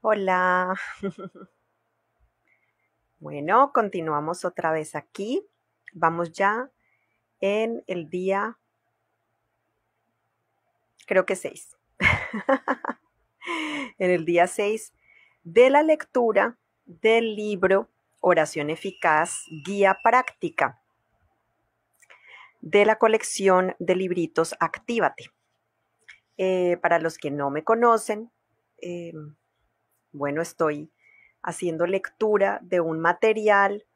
Hola. Bueno, continuamos otra vez aquí. Vamos ya en el día, creo que 6. En el día 6 de la lectura del libro Oración Eficaz, Guía Práctica, de la colección de libritos Actívate. Para los que no me conocen, eh, bueno, estoy haciendo lectura de un material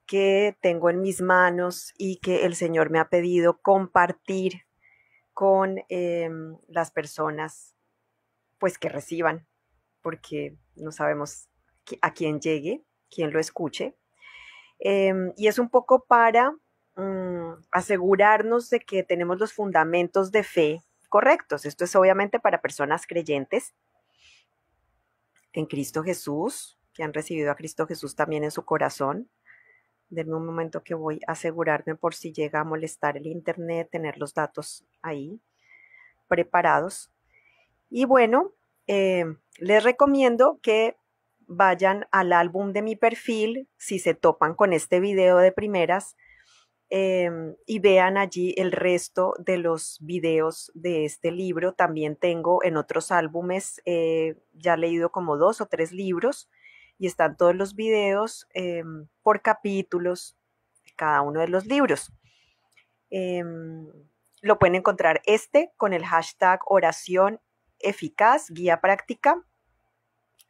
que tengo en mis manos y que el Señor me ha pedido compartir con las personas pues que reciban, porque no sabemos a quién llegue, quién lo escuche. Y es un poco para asegurarnos de que tenemos los fundamentos de fe correctos. Esto es obviamente para personas creyentes en Cristo Jesús, que han recibido a Cristo Jesús también en su corazón. Denme un momento que voy a asegurarme por si llega a molestar el internet, tener los datos ahí preparados. Y bueno, les recomiendo que vayan al álbum de mi perfil si se topan con este video de primeras y vean allí el resto de los videos de este libro. También tengo en otros álbumes, ya he leído como 2 o 3 libros y están todos los videos por capítulos de cada uno de los libros. Lo pueden encontrar con el hashtag oración eficaz, guía práctica,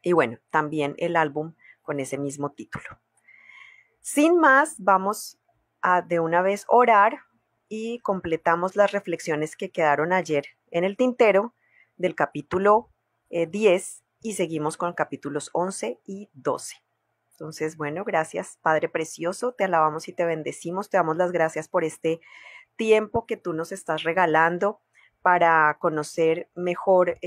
y bueno, también el álbum con ese mismo título. Sin más, vamos a de una vez orar y completamos las reflexiones que quedaron ayer en el tintero del capítulo 10 y seguimos con capítulos 11 y 12. Entonces, bueno, gracias, Padre Precioso, te alabamos y te bendecimos, te damos las gracias por este tiempo que tú nos estás regalando para conocer mejor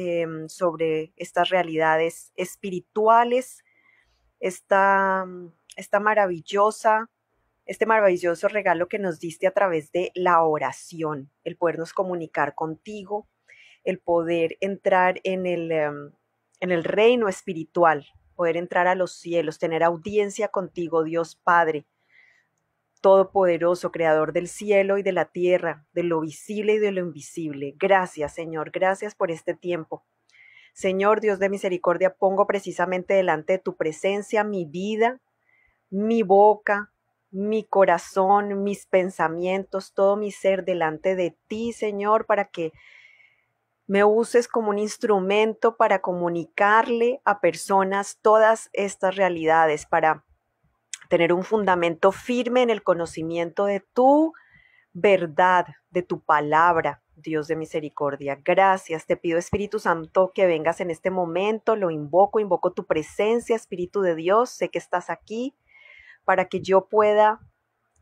sobre estas realidades espirituales, esta, esta maravillosa, este maravilloso regalo que nos diste a través de la oración, el podernos comunicar contigo, el poder entrar en el reino espiritual, poder entrar a los cielos, tener audiencia contigo, Dios Padre, Todopoderoso, Creador del cielo y de la tierra, de lo visible y de lo invisible. Gracias, Señor, gracias por este tiempo. Señor, Dios de misericordia, pongo precisamente delante de tu presencia mi vida, mi boca, mi corazón, mis pensamientos, todo mi ser delante de ti, Señor, para que me uses como un instrumento para comunicarle a personas todas estas realidades, para tener un fundamento firme en el conocimiento de tu verdad, de tu palabra, Dios de misericordia. Gracias, te pido Espíritu Santo que vengas en este momento, lo invoco tu presencia, Espíritu de Dios, sé que estás aquí para que yo pueda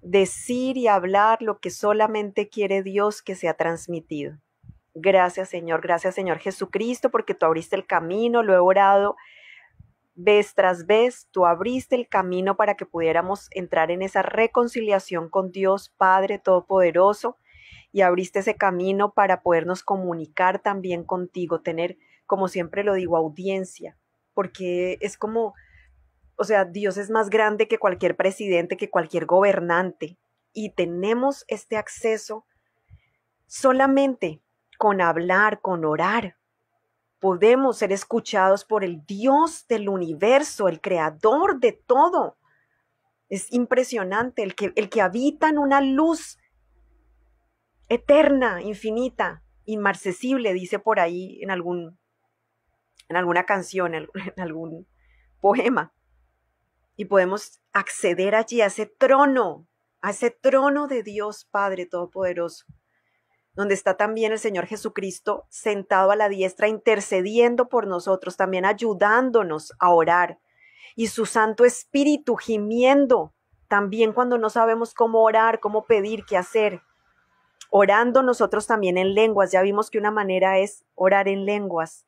decir y hablar lo que solamente quiere Dios que sea transmitido. Gracias Señor Jesucristo, porque tú abriste el camino, lo he orado vez tras vez, tú abriste el camino para que pudiéramos entrar en esa reconciliación con Dios Padre Todopoderoso y abriste ese camino para podernos comunicar también contigo, tener, como siempre lo digo, audiencia, porque es como, o sea, Dios es más grande que cualquier presidente, que cualquier gobernante, y tenemos este acceso solamente con hablar, con orar. Podemos ser escuchados por el Dios del universo, el creador de todo. Es impresionante el que habita en una luz eterna, infinita, inmarcesible, dice por ahí en alguna canción, en algún poema. Y podemos acceder allí a ese trono de Dios Padre Todopoderoso, donde está también el Señor Jesucristo sentado a la diestra, intercediendo por nosotros, también ayudándonos a orar, y su Santo Espíritu gimiendo, también cuando no sabemos cómo orar, cómo pedir, qué hacer, orando nosotros también en lenguas. Ya vimos que una manera es orar en lenguas,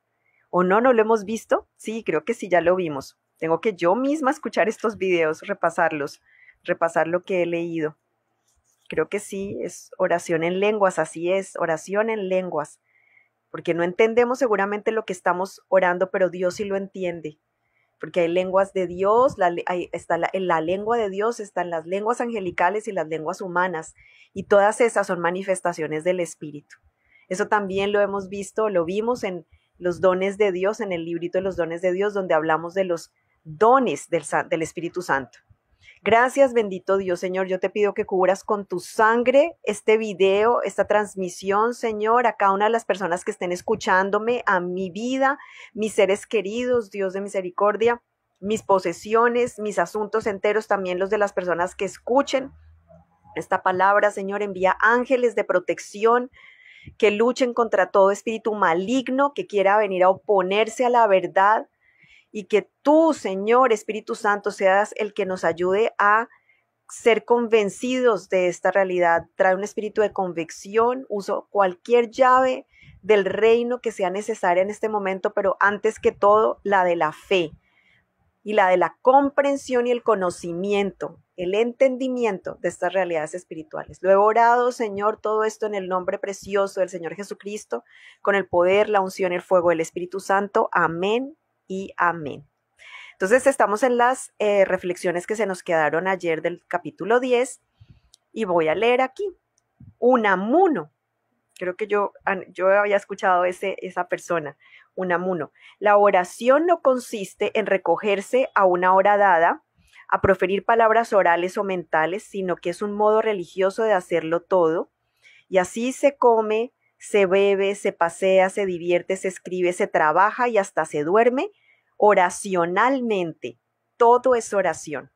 ¿o no? ¿No lo hemos visto? Sí, creo que sí, ya lo vimos. Tengo que yo misma escuchar estos videos, repasarlos, repasar lo que he leído. Creo que sí, es oración en lenguas, así es, oración en lenguas, porque no entendemos seguramente lo que estamos orando, pero Dios sí lo entiende. porque hay lenguas de Dios, en la lengua de Dios están las lenguas angelicales y las lenguas humanas, y todas esas son manifestaciones del Espíritu. Eso también lo hemos visto, lo vimos en los dones de Dios, en el librito de los dones de Dios, donde hablamos de los dones del Espíritu Santo. Gracias, bendito Dios, Señor. Yo te pido que cubras con tu sangre este video, esta transmisión, Señor, a cada una de las personas que estén escuchándome, a mi vida, mis seres queridos, Dios de misericordia, mis posesiones, mis asuntos enteros, también los de las personas que escuchen esta palabra, Señor. Envía ángeles de protección que luchen contra todo espíritu maligno que quiera venir a oponerse a la verdad, y que tú, Señor Espíritu Santo, seas el que nos ayude a ser convencidos de esta realidad. Trae un espíritu de convicción. Uso cualquier llave del reino que sea necesaria en este momento, pero antes que todo, la de la fe y la de la comprensión y el conocimiento, el entendimiento de estas realidades espirituales. Lo he orado, Señor, todo esto en el nombre precioso del Señor Jesucristo, con el poder, la unción y el fuego del Espíritu Santo. Amén y amén. Entonces estamos en las reflexiones que se nos quedaron ayer del capítulo 10 y voy a leer aquí. Unamuno. Creo que yo había escuchado esa persona, Unamuno. La oración no consiste en recogerse a una hora dada, a proferir palabras orales o mentales, sino que es un modo religioso de hacerlo todo. Y así se come, se bebe, se pasea, se divierte, se escribe, se trabaja y hasta se duerme oracionalmente. Todo es oración.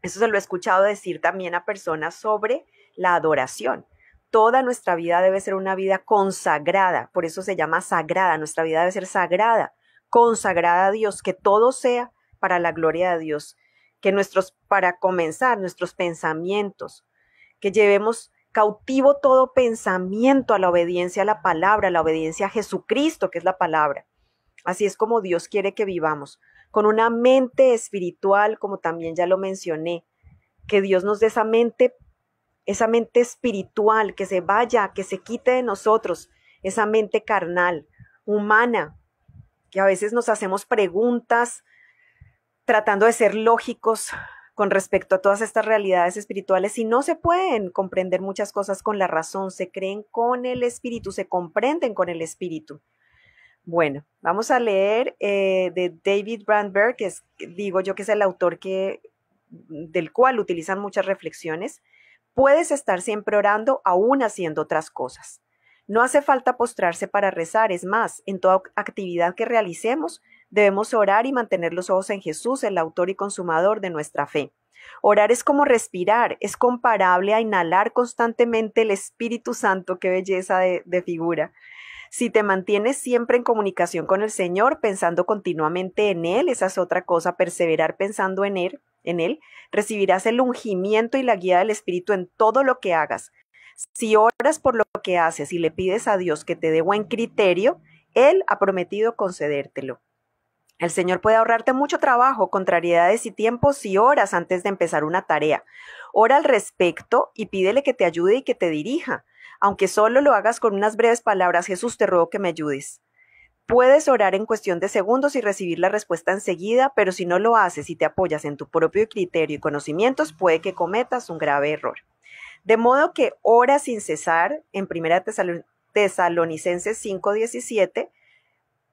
Eso se lo he escuchado decir también a personas sobre la adoración. Toda nuestra vida debe ser una vida consagrada, por eso se llama sagrada. Nuestra vida debe ser sagrada, consagrada a Dios, que todo sea para la gloria de Dios. Que para comenzar, nuestros pensamientos, que llevemos cautivo todo pensamiento a la obediencia a la palabra, a la obediencia a Jesucristo, que es la palabra. Así es como Dios quiere que vivamos, con una mente espiritual, como también ya lo mencioné, que Dios nos dé esa mente espiritual, que se vaya, que se quite de nosotros, esa mente carnal, humana, que a veces nos hacemos preguntas tratando de ser lógicos con respecto a todas estas realidades espirituales, y no se pueden comprender muchas cosas con la razón, se creen con el espíritu, se comprenden con el espíritu. Bueno, vamos a leer de David Brandberg, que digo yo que es el autor del cual utilizan muchas reflexiones. Puedes estar siempre orando, aún haciendo otras cosas. No hace falta postrarse para rezar, es más, en toda actividad que realicemos, debemos orar y mantener los ojos en Jesús, el autor y consumador de nuestra fe. Orar es como respirar, es comparable a inhalar constantemente el Espíritu Santo. Qué belleza de figura. Si te mantienes siempre en comunicación con el Señor, pensando continuamente en Él, esa es otra cosa, perseverar pensando en Él, recibirás el ungimiento y la guía del Espíritu en todo lo que hagas. Si oras por lo que haces y le pides a Dios que te dé buen criterio, Él ha prometido concedértelo. El Señor puede ahorrarte mucho trabajo, contrariedades y tiempos si oras antes de empezar una tarea. Ora al respecto y pídele que te ayude y que te dirija. Aunque solo lo hagas con unas breves palabras, Jesús, te ruego que me ayudes. Puedes orar en cuestión de segundos y recibir la respuesta enseguida, pero si no lo haces y te apoyas en tu propio criterio y conocimientos, puede que cometas un grave error. De modo que ora sin cesar, en 1 Tesalonicenses 5:17,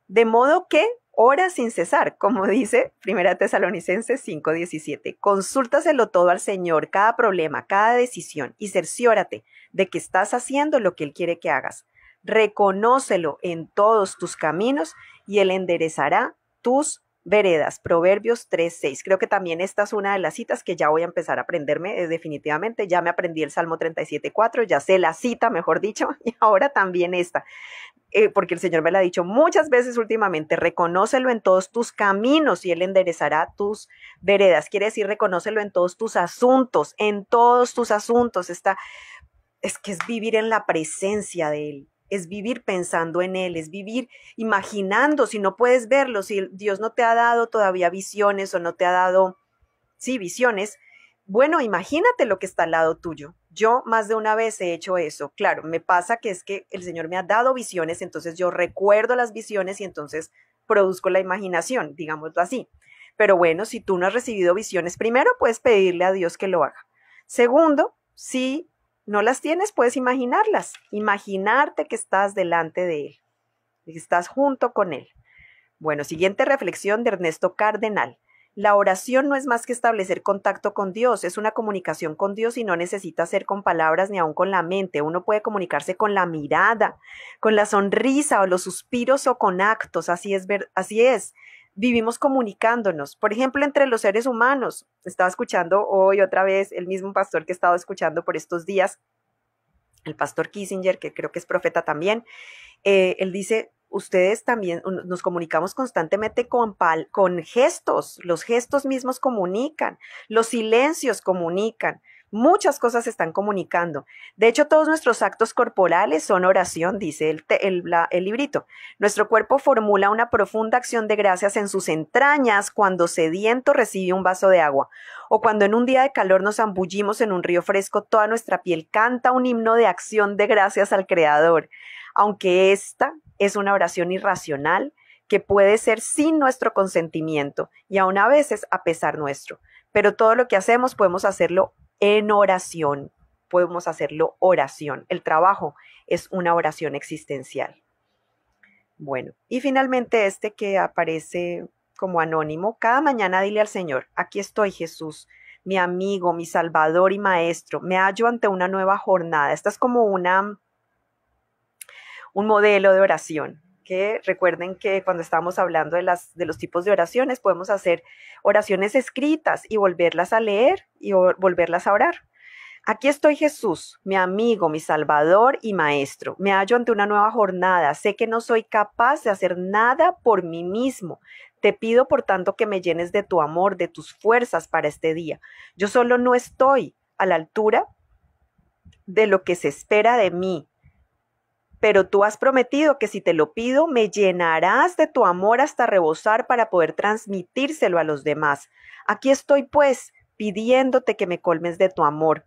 de modo que ora sin cesar, como dice 1 Tesalonicenses 5:17. Consúltaselo todo al Señor, cada problema, cada decisión, y cerciórate de que estás haciendo lo que Él quiere que hagas. Reconócelo en todos tus caminos y Él enderezará tus veredas. Proverbios 3:6. Creo que también esta es una de las citas que ya voy a empezar a aprenderme definitivamente. Ya me aprendí el Salmo 37:4, ya sé la cita, mejor dicho, y ahora también esta. Porque el Señor me lo ha dicho muchas veces últimamente, reconócelo en todos tus caminos y Él enderezará tus veredas. Quiere decir, reconócelo en todos tus asuntos, en todos tus asuntos. Es que es vivir en la presencia de Él, es vivir pensando en Él, es vivir imaginando. Si no puedes verlo, si Dios no te ha dado todavía visiones o no te ha dado, sí, visiones, bueno, imagínate lo que está al lado tuyo. Yo más de una vez he hecho eso. Claro, me pasa que es que el Señor me ha dado visiones, entonces yo recuerdo las visiones y entonces produzco la imaginación, digámoslo así. Pero bueno, si tú no has recibido visiones, primero puedes pedirle a Dios que lo haga. Segundo, si no las tienes, puedes imaginarlas. Imaginarte que estás delante de Él, que estás junto con Él. Bueno, siguiente reflexión de Ernesto Cardenal. La oración no es más que establecer contacto con Dios, es una comunicación con Dios y no necesita ser con palabras ni aún con la mente. Uno puede comunicarse con la mirada, con la sonrisa o los suspiros o con actos, así es. Vivimos comunicándonos, por ejemplo, entre los seres humanos. Estaba escuchando hoy otra vez el mismo pastor que he estado escuchando por estos días, el pastor Kissinger, que creo que es profeta también. Él dice, ustedes también nos comunicamos constantemente con gestos, los gestos mismos comunican, los silencios comunican, muchas cosas se están comunicando. De hecho, todos nuestros actos corporales son oración, dice el librito. Nuestro cuerpo formula una profunda acción de gracias en sus entrañas cuando sediento recibe un vaso de agua, o cuando en un día de calor nos zambullimos en un río fresco, toda nuestra piel canta un himno de acción de gracias al Creador. Aunque esta es una oración irracional que puede ser sin nuestro consentimiento y aún a veces a pesar nuestro. Pero todo lo que hacemos podemos hacerlo en oración, podemos hacerlo oración. El trabajo es una oración existencial. Bueno, y finalmente este que aparece como anónimo, cada mañana dile al Señor, aquí estoy Jesús, mi amigo, mi Salvador y Maestro, me hallo ante una nueva jornada. Esta es como un modelo de oración, que recuerden que cuando estábamos hablando de los tipos de oraciones, podemos hacer oraciones escritas y volverlas a leer y volverlas a orar. Aquí estoy Jesús, mi amigo, mi Salvador y Maestro. Me hallo ante una nueva jornada. Sé que no soy capaz de hacer nada por mí mismo. Te pido, por tanto, que me llenes de tu amor, de tus fuerzas para este día. Yo solo no estoy a la altura de lo que se espera de mí, pero tú has prometido que si te lo pido, me llenarás de tu amor hasta rebosar para poder transmitírselo a los demás. Aquí estoy, pues, pidiéndote que me colmes de tu amor,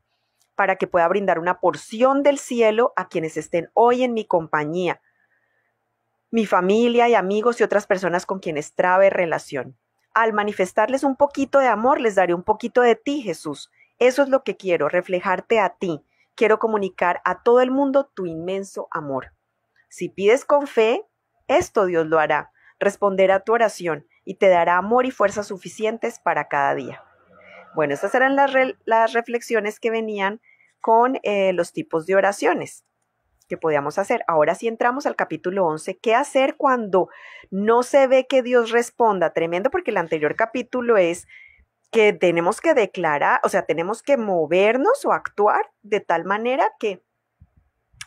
para que pueda brindar una porción del cielo a quienes estén hoy en mi compañía, mi familia y amigos y otras personas con quienes trabe relación. Al manifestarles un poquito de amor, les daré un poquito de ti, Jesús. Eso es lo que quiero, reflejarte a ti. Quiero comunicar a todo el mundo tu inmenso amor. Si pides con fe, esto Dios lo hará, responderá a tu oración y te dará amor y fuerzas suficientes para cada día. Bueno, estas eran las reflexiones que venían con los tipos de oraciones que podíamos hacer. Ahora sí entramos al capítulo 11. ¿Qué hacer cuando no se ve que Dios responda? Tremendo, porque el anterior capítulo es que tenemos que declarar, o sea, tenemos que movernos o actuar de tal manera que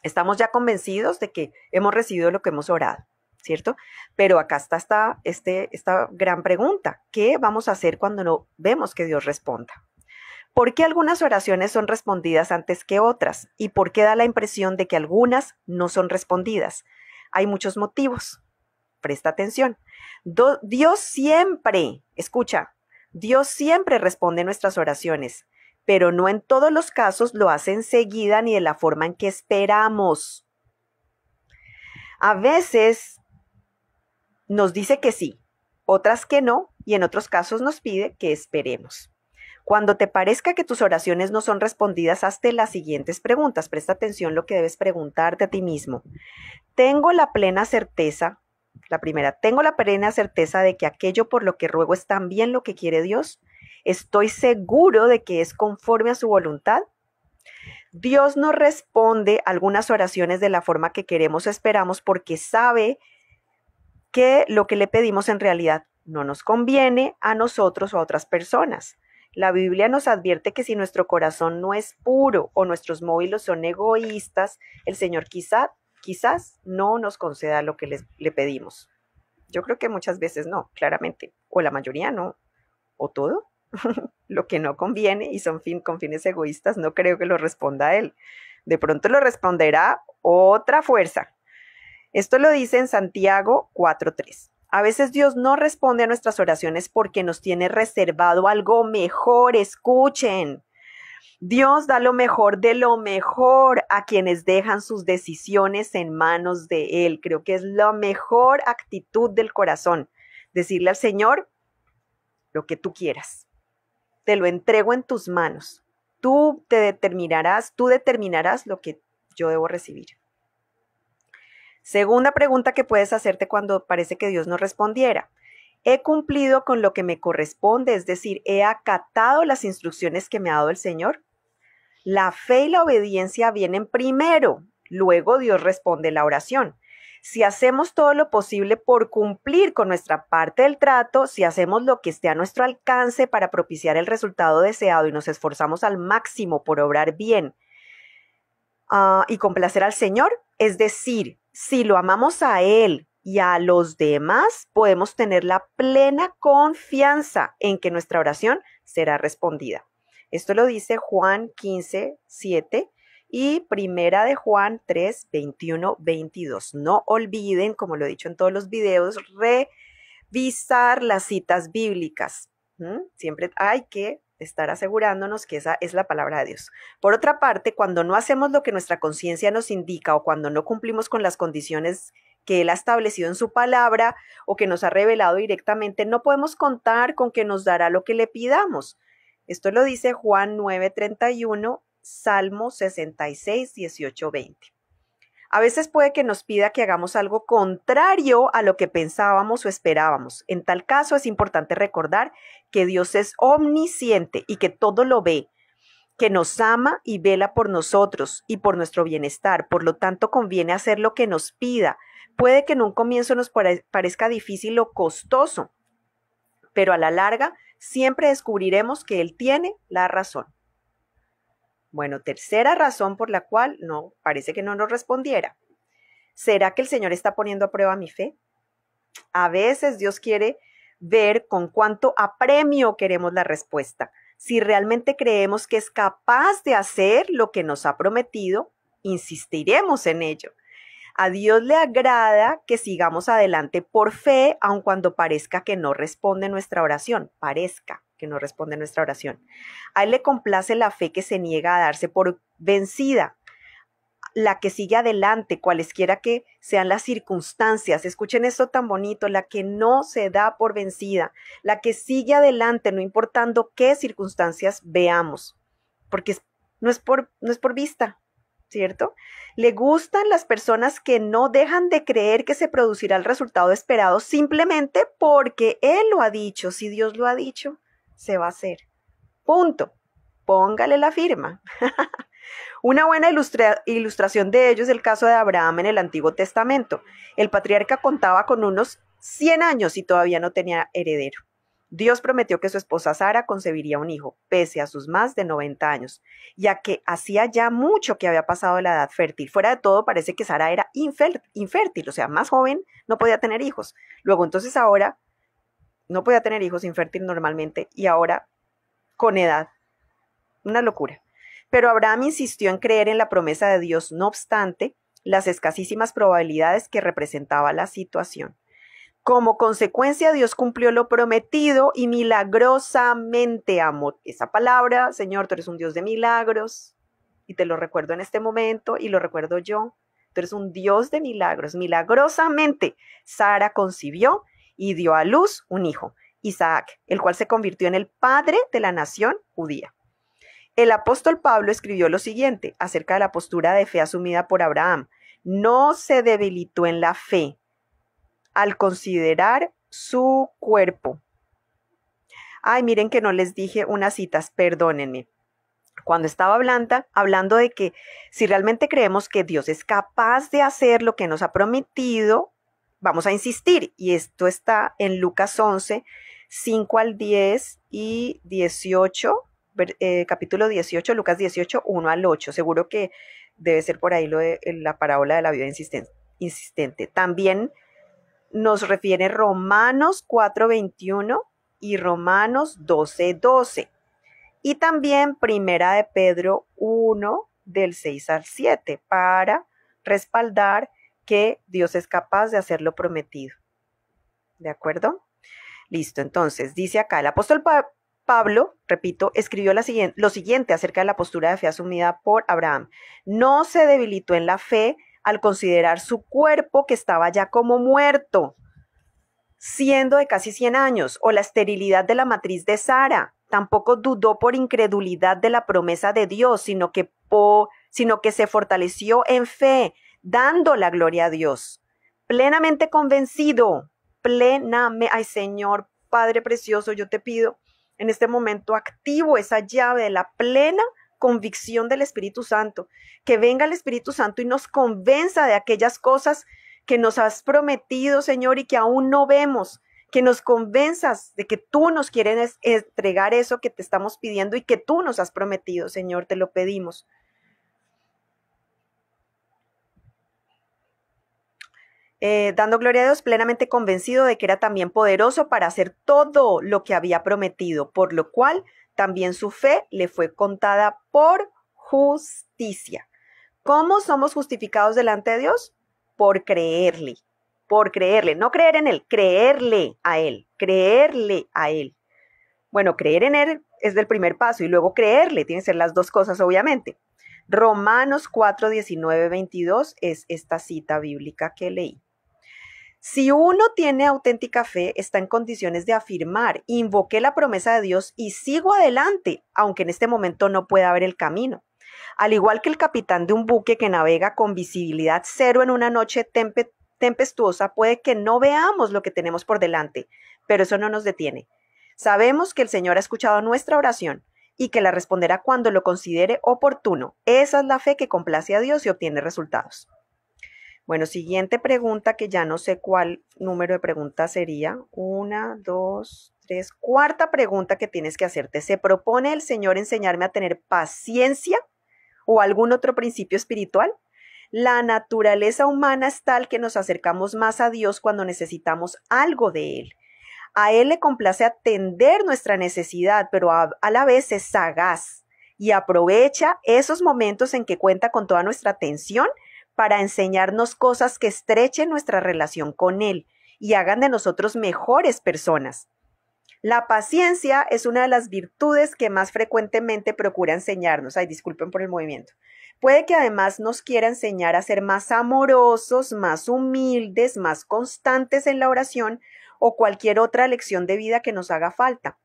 estamos ya convencidos de que hemos recibido lo que hemos orado, ¿cierto? Pero acá está esta gran pregunta. ¿Qué vamos a hacer cuando no vemos que Dios responda? ¿Por qué algunas oraciones son respondidas antes que otras? ¿Y por qué da la impresión de que algunas no son respondidas? Hay muchos motivos. Presta atención. Dios siempre, escucha, Dios siempre responde nuestras oraciones, pero no en todos los casos lo hace enseguida ni de la forma en que esperamos. A veces nos dice que sí, otras que no, y en otros casos nos pide que esperemos. Cuando te parezca que tus oraciones no son respondidas, hazte las siguientes preguntas. Presta atención lo que debes preguntarte a ti mismo. Tengo la plena certeza, la primera, tengo la plena certeza de que aquello por lo que ruego es también lo que quiere Dios. ¿Estoy seguro de que es conforme a su voluntad? Dios no responde algunas oraciones de la forma que queremos o esperamos porque sabe que lo que le pedimos en realidad no nos conviene a nosotros o a otras personas. La Biblia nos advierte que si nuestro corazón no es puro o nuestros móviles son egoístas, el Señor quizás no nos conceda lo que le pedimos. Yo creo que muchas veces no, claramente, o la mayoría no, o todo. Lo que no conviene y son con fines egoístas, no creo que lo responda Él. De pronto lo responderá otra fuerza. Esto lo dice en Santiago 4:3. A veces Dios no responde a nuestras oraciones porque nos tiene reservado algo mejor. Escuchen. Dios da lo mejor de lo mejor a quienes dejan sus decisiones en manos de Él. Creo que es la mejor actitud del corazón. Decirle al Señor, lo que tú quieras. Te lo entrego en tus manos. Tú determinarás lo que yo debo recibir. Segunda pregunta que puedes hacerte cuando parece que Dios no respondiera. ¿He cumplido con lo que me corresponde? Es decir, ¿he acatado las instrucciones que me ha dado el Señor? La fe y la obediencia vienen primero, luego Dios responde la oración. Si hacemos todo lo posible por cumplir con nuestra parte del trato, si hacemos lo que esté a nuestro alcance para propiciar el resultado deseado y nos esforzamos al máximo por obrar bien y complacer al Señor, es decir, si lo amamos a Él y a los demás, podemos tener la plena confianza en que nuestra oración será respondida. Esto lo dice Juan 15, 7 y Primera de Juan 3, 21, 22. No olviden, como lo he dicho en todos los videos, revisar las citas bíblicas. Siempre hay que estar asegurándonos que esa es la palabra de Dios. Por otra parte, cuando no hacemos lo que nuestra conciencia nos indica o cuando no cumplimos con las condiciones que Él ha establecido en su palabra o que nos ha revelado directamente, no podemos contar con que nos dará lo que le pidamos. Esto lo dice Juan 9:31, Salmo 66, 18, 20. A veces puede que nos pida que hagamos algo contrario a lo que pensábamos o esperábamos. En tal caso es importante recordar que Dios es omnisciente y que todo lo ve, que nos ama y vela por nosotros y por nuestro bienestar. Por lo tanto, conviene hacer lo que nos pida. Puede que en un comienzo nos parezca difícil o costoso, pero a la larga siempre descubriremos que Él tiene la razón. Bueno, tercera razón por la cual parece que no nos respondiera. ¿Será que el Señor está poniendo a prueba mi fe? A veces Dios quiere ver con cuánto apremio queremos la respuesta. Si realmente creemos que es capaz de hacer lo que nos ha prometido, insistiremos en ello. A Dios le agrada que sigamos adelante por fe, aun cuando parezca que no responde nuestra oración. A Él le complace la fe que se niega a darse por vencida, la que sigue adelante, cualesquiera que sean las circunstancias. Escuchen esto tan bonito, la que no se da por vencida, la que sigue adelante, no importando qué circunstancias veamos, porque no es por vista, ¿cierto? Le gustan las personas que no dejan de creer que se producirá el resultado esperado simplemente porque Él lo ha dicho. Si Dios lo ha dicho, se va a hacer. Punto. Póngale la firma. Una buena ilustración de ello es el caso de Abraham en el Antiguo Testamento. El patriarca contaba con unos 100 años y todavía no tenía heredero. Dios prometió que su esposa Sara concebiría un hijo, pese a sus más de 90 años, ya que hacía ya mucho que había pasado la edad fértil. Fuera de todo, parece que Sara era infértil, o sea, más joven, no podía tener hijos. Luego, entonces ahora, no podía tener hijos, infértil normalmente, y ahora con edad. Una locura. Pero Abraham insistió en creer en la promesa de Dios, no obstante las escasísimas probabilidades que representaba la situación. Como consecuencia, Dios cumplió lo prometido y milagrosamente amó. Esa palabra, Señor, tú eres un Dios de milagros, y te lo recuerdo en este momento, y lo recuerdo yo. Tú eres un Dios de milagros. Milagrosamente, Sara concibió y dio a luz un hijo, Isaac, el cual se convirtió en el padre de la nación judía. El apóstol Pablo escribió lo siguiente acerca de la postura de fe asumida por Abraham. No se debilitó en la fe al considerar su cuerpo. Ay, miren que no les dije unas citas, perdónenme. Cuando estaba hablando de que si realmente creemos que Dios es capaz de hacer lo que nos ha prometido, vamos a insistir. Y esto está en Lucas 11, 5 al 10 y 18, capítulo 18, Lucas 18, 1 al 8. Seguro que debe ser por ahí lo de la parábola de la viuda insistente. También nos refiere Romanos 4:21 y Romanos 12:12. Y también Primera de Pedro 1, del 6 al 7, para respaldar que Dios es capaz de hacer lo prometido. ¿De acuerdo? Listo, entonces, dice acá, el apóstol Pablo, repito, escribió lo siguiente acerca de la postura de fe asumida por Abraham. No se debilitó en la fe al considerar su cuerpo que estaba ya como muerto. siendo de casi 100 años, o la esterilidad de la matriz de Sara. Tampoco dudó por incredulidad de la promesa de Dios, sino que se fortaleció en fe, dando la gloria a Dios. Plenamente convencido, ay Señor, Padre precioso, yo te pido en este momento activo esa llave de la plena convicción del Espíritu Santo, que venga el Espíritu Santo y nos convenza de aquellas cosas que nos has prometido, Señor, y que aún no vemos, que nos convenzas de que tú nos quieres entregar eso que te estamos pidiendo y que tú nos has prometido, Señor, te lo pedimos. Dando gloria a Dios, plenamente convencido de que era también poderoso para hacer todo lo que había prometido, por lo cual también su fe le fue contada por justicia. ¿Cómo somos justificados delante de Dios? Por creerle, no creer en Él, creerle a Él. Bueno, creer en Él es del primer paso y luego creerle, tienen que ser las dos cosas obviamente. Romanos 4, 19, 22 es esta cita bíblica que leí. Si uno tiene auténtica fe, está en condiciones de afirmar, invoqué la promesa de Dios y sigo adelante, aunque en este momento no pueda ver el camino. Al igual que el capitán de un buque que navega con visibilidad cero en una noche tempestuosa, puede que no veamos lo que tenemos por delante, pero eso no nos detiene. Sabemos que el Señor ha escuchado nuestra oración y que la responderá cuando lo considere oportuno. Esa es la fe que complace a Dios y obtiene resultados. Bueno, siguiente pregunta, que ya no sé cuál número de preguntas sería. 1, 2, 3. Cuarta pregunta que tienes que hacerte. ¿Se propone el Señor enseñarme a tener paciencia o algún otro principio espiritual? La naturaleza humana es tal que nos acercamos más a Dios cuando necesitamos algo de Él. A Él le complace atender nuestra necesidad, pero a la vez es sagaz y aprovecha esos momentos en que cuenta con toda nuestra atención para enseñarnos cosas que estrechen nuestra relación con Él y hagan de nosotros mejores personas. La paciencia es una de las virtudes que más frecuentemente procura enseñarnos. Ay, disculpen por el movimiento. Puede que además nos quiera enseñar a ser más amorosos, más humildes, más constantes en la oración o cualquier otra lección de vida que nos haga falta.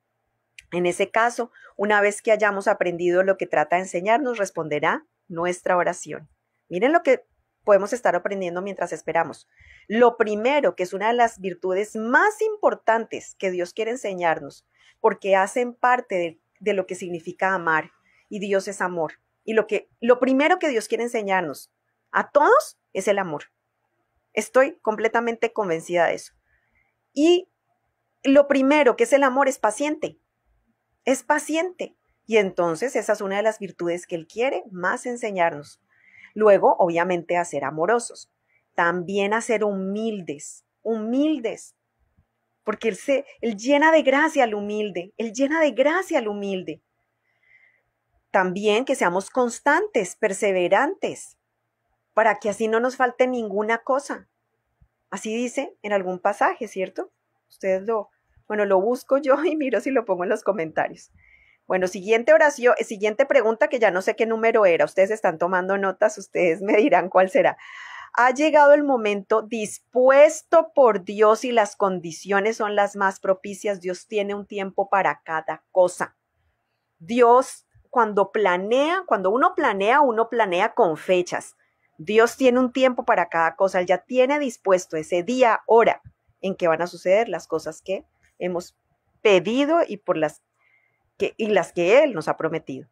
En ese caso, una vez que hayamos aprendido lo que trata de enseñarnos, responderá nuestra oración. Miren lo que podemos estar aprendiendo mientras esperamos. Lo primero, que es una de las virtudes más importantes que Dios quiere enseñarnos, porque hacen parte de lo que significa amar, y Dios es amor. Y lo primero que Dios quiere enseñarnos a todos es el amor. Estoy completamente convencida de eso. Y lo primero que es el amor es paciente. Es paciente. Y entonces esa es una de las virtudes que Él quiere más enseñarnos. Luego, obviamente, a ser amorosos. También a ser humildes. Porque Él llena de gracia al humilde. Él llena de gracia al humilde. También que seamos constantes, perseverantes, para que así no nos falte ninguna cosa. Así dice en algún pasaje, ¿cierto? Ustedes lo busco yo y miro si lo pongo en los comentarios. Bueno, siguiente pregunta, que ya no sé qué número era. Ustedes están tomando notas, ustedes me dirán cuál será. Ha llegado el momento dispuesto por Dios y las condiciones son las más propicias. Dios tiene un tiempo para cada cosa. Dios, cuando uno planea con fechas. Dios tiene un tiempo para cada cosa. Él ya tiene dispuesto ese día, hora en que van a suceder las cosas que hemos pedido y las que Él nos ha prometido.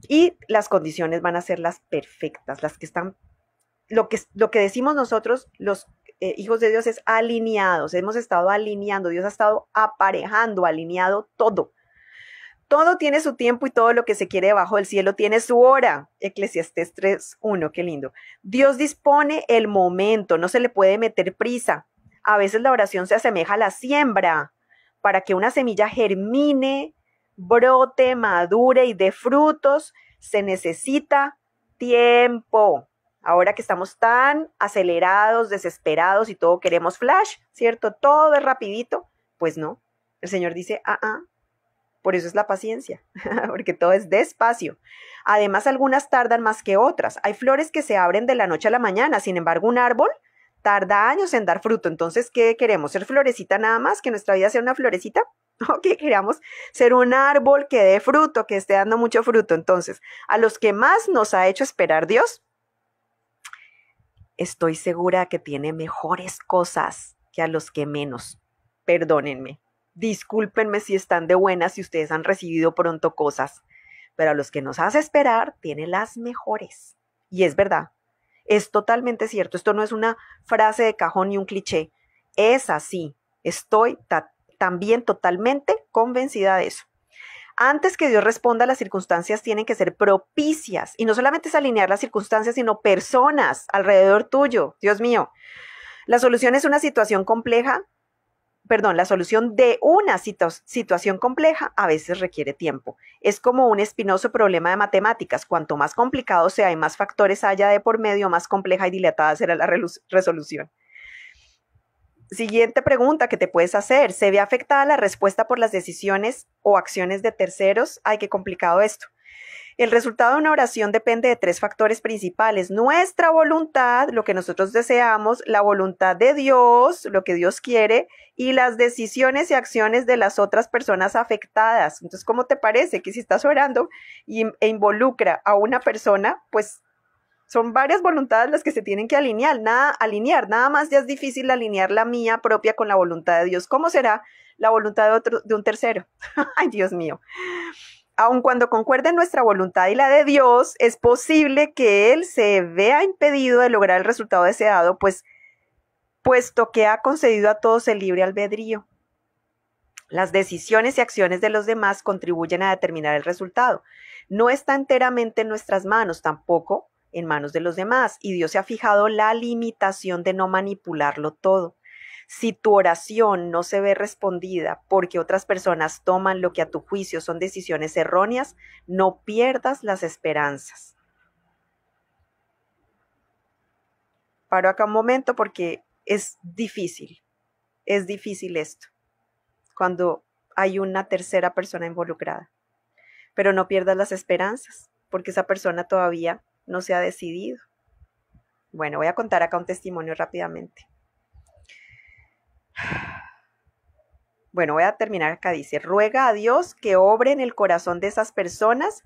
Y las condiciones van a ser las perfectas, las que están, lo que decimos nosotros, los hijos de Dios, es alineados. Hemos estado alineando, Dios ha estado aparejando, alineado todo. Todo tiene su tiempo y todo lo que se quiere debajo del cielo tiene su hora. Eclesiastés 3:1, qué lindo. Dios dispone el momento, no se le puede meter prisa. A veces la oración se asemeja a la siembra. Para que una semilla germine, brote, madure y dé frutos, se necesita tiempo. Ahora que estamos tan acelerados, desesperados y todo queremos flash, ¿cierto? Todo es rapidito. Pues no. El Señor dice, por eso es la paciencia, porque todo es despacio. Además, algunas tardan más que otras. Hay flores que se abren de la noche a la mañana. Sin embargo, un árbol tarda años en dar fruto. Entonces, ¿qué queremos? ¿Ser florecita nada más? ¿Que nuestra vida sea una florecita? ¿O que queramos ser un árbol que dé fruto, que esté dando mucho fruto? Entonces, a los que más nos ha hecho esperar Dios, estoy segura que tiene mejores cosas que a los que menos. Perdónenme, discúlpenme si están de buenas, si ustedes han recibido pronto cosas, pero a los que nos hace esperar, tiene las mejores. Y es verdad, es totalmente cierto. Esto no es una frase de cajón ni un cliché. Es así. Estoy también totalmente convencida de eso. Antes que Dios responda, las circunstancias tienen que ser propicias. Y no solamente es alinear las circunstancias, sino personas alrededor tuyo. Dios mío. La solución es una situación compleja. La solución de una situación compleja a veces requiere tiempo. Es como un espinoso problema de matemáticas. Cuanto más complicado sea y más factores haya de por medio, más compleja y dilatada será la resolución. Siguiente pregunta que te puedes hacer. ¿Se ve afectada la respuesta por las decisiones o acciones de terceros? Ay, qué complicado esto. El resultado de una oración depende de 3 factores principales: nuestra voluntad, lo que nosotros deseamos, la voluntad de Dios, lo que Dios quiere, y las decisiones y acciones de las otras personas afectadas. Entonces, ¿cómo te parece que si estás orando e involucra a una persona, pues son varias voluntades las que se tienen que alinear, nada más ya es difícil alinear la mía propia con la voluntad de Dios. ¿Cómo será la voluntad de un tercero? Ay, Dios mío. Aun cuando concuerden nuestra voluntad y la de Dios, es posible que Él se vea impedido de lograr el resultado deseado, puesto que ha concedido a todos el libre albedrío. Las decisiones y acciones de los demás contribuyen a determinar el resultado. No está enteramente en nuestras manos, tampoco en manos de los demás, y Dios se ha fijado la limitación de no manipularlo todo. Si tu oración no se ve respondida porque otras personas toman lo que a tu juicio son decisiones erróneas, no pierdas las esperanzas. Paro acá un momento porque es difícil esto, cuando hay una tercera persona involucrada. Pero no pierdas las esperanzas, porque esa persona todavía no se ha decidido. Bueno, voy a contar acá un testimonio rápidamente. Bueno, voy a terminar acá. Dice: ruega a Dios que obre en el corazón de esas personas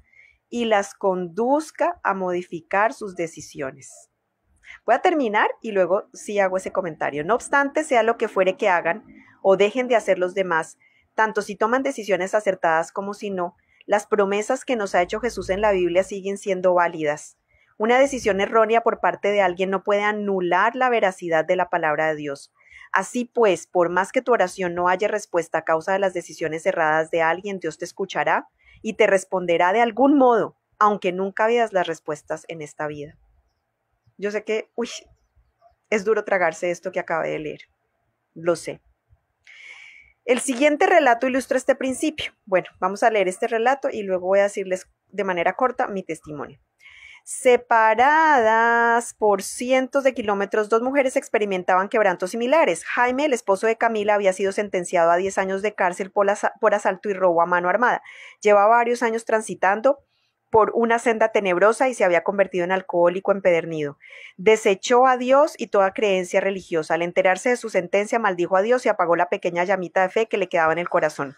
y las conduzca a modificar sus decisiones. Voy a terminar y luego sí hago ese comentario. No obstante, sea lo que fuere que hagan o dejen de hacer los demás, tanto si toman decisiones acertadas como si no, las promesas que nos ha hecho Jesús en la Biblia siguen siendo válidas. Una decisión errónea por parte de alguien no puede anular la veracidad de la palabra de Dios. Así pues, por más que tu oración no haya respuesta a causa de las decisiones erradas de alguien, Dios te escuchará y te responderá de algún modo, aunque nunca veas las respuestas en esta vida. Yo sé que, es duro tragarse esto que acabé de leer. Lo sé. El siguiente relato ilustra este principio. Bueno, vamos a leer este relato y luego voy a decirles de manera corta mi testimonio. Separadas por cientos de kilómetros, 2 mujeres experimentaban quebrantos similares. Jaime, el esposo de Camila, había sido sentenciado a 10 años de cárcel por asalto y robo a mano armada. Llevaba varios años transitando por una senda tenebrosa y se había convertido en alcohólico empedernido. Desechó a Dios y toda creencia religiosa. Al enterarse de su sentencia, maldijo a Dios y apagó la pequeña llamita de fe que le quedaba en el corazón.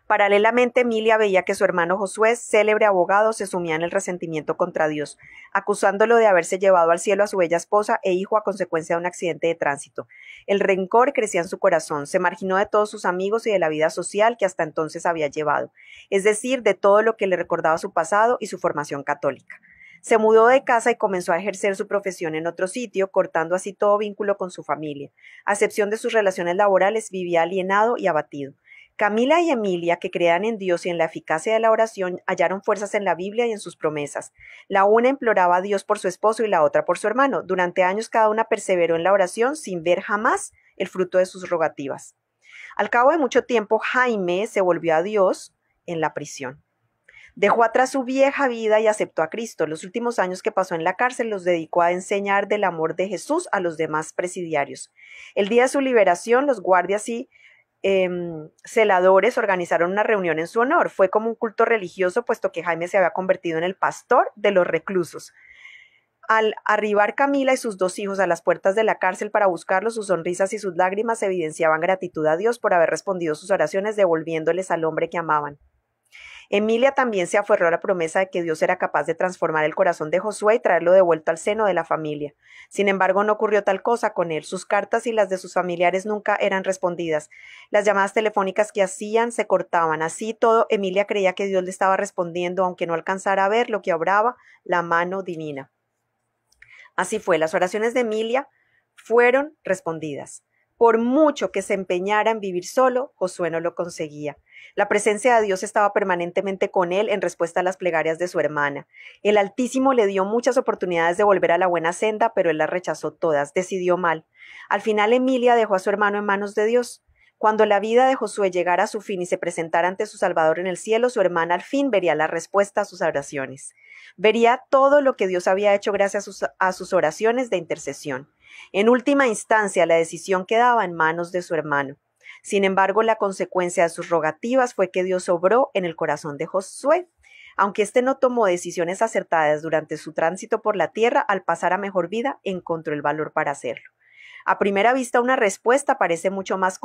Paralelamente, Emilia veía que su hermano Josué, célebre abogado, se sumía en el resentimiento contra Dios, acusándolo de haberse llevado al cielo a su bella esposa e hijo a consecuencia de un accidente de tránsito. El rencor crecía en su corazón, se marginó de todos sus amigos y de la vida social que hasta entonces había llevado, es decir, de todo lo que le recordaba su pasado y su formación católica. Se mudó de casa y comenzó a ejercer su profesión en otro sitio, cortando así todo vínculo con su familia. A excepción de sus relaciones laborales, vivía alienado y abatido. Camila y Emilia, que creían en Dios y en la eficacia de la oración, hallaron fuerzas en la Biblia y en sus promesas. La una imploraba a Dios por su esposo y la otra por su hermano. Durante años cada una perseveró en la oración sin ver jamás el fruto de sus rogativas. Al cabo de mucho tiempo, Jaime se volvió a Dios en la prisión. Dejó atrás su vieja vida y aceptó a Cristo. Los últimos años que pasó en la cárcel los dedicó a enseñar del amor de Jesús a los demás presidiarios. El día de su liberación, los guardias y celadores organizaron una reunión en su honor. Fue como un culto religioso, puesto que Jaime se había convertido en el pastor de los reclusos. Al arribar Camila y sus 2 hijos a las puertas de la cárcel para buscarlos, sus sonrisas y sus lágrimas evidenciaban gratitud a Dios por haber respondido sus oraciones devolviéndoles al hombre que amaban. Emilia también se aferró a la promesa de que Dios era capaz de transformar el corazón de Josué y traerlo de vuelta al seno de la familia. Sin embargo, no ocurrió tal cosa con él. Sus cartas y las de sus familiares nunca eran respondidas. Las llamadas telefónicas que hacían se cortaban. Así todo, Emilia creía que Dios le estaba respondiendo, aunque no alcanzara a ver lo que obraba la mano divina. Así fue, las oraciones de Emilia fueron respondidas. Por mucho que se empeñara en vivir solo, Josué no lo conseguía. La presencia de Dios estaba permanentemente con él en respuesta a las plegarias de su hermana. El Altísimo le dio muchas oportunidades de volver a la buena senda, pero él las rechazó todas, decidió mal. Al final Emilia dejó a su hermano en manos de Dios. Cuando la vida de Josué llegara a su fin y se presentara ante su Salvador en el cielo, su hermana al fin vería la respuesta a sus oraciones. Vería todo lo que Dios había hecho gracias a sus oraciones de intercesión. En última instancia, la decisión quedaba en manos de su hermano. Sin embargo, la consecuencia de sus rogativas fue que Dios obró en el corazón de Josué. Aunque éste no tomó decisiones acertadas durante su tránsito por la tierra, al pasar a mejor vida, encontró el valor para hacerlo. A primera vista, una respuesta parece mucho más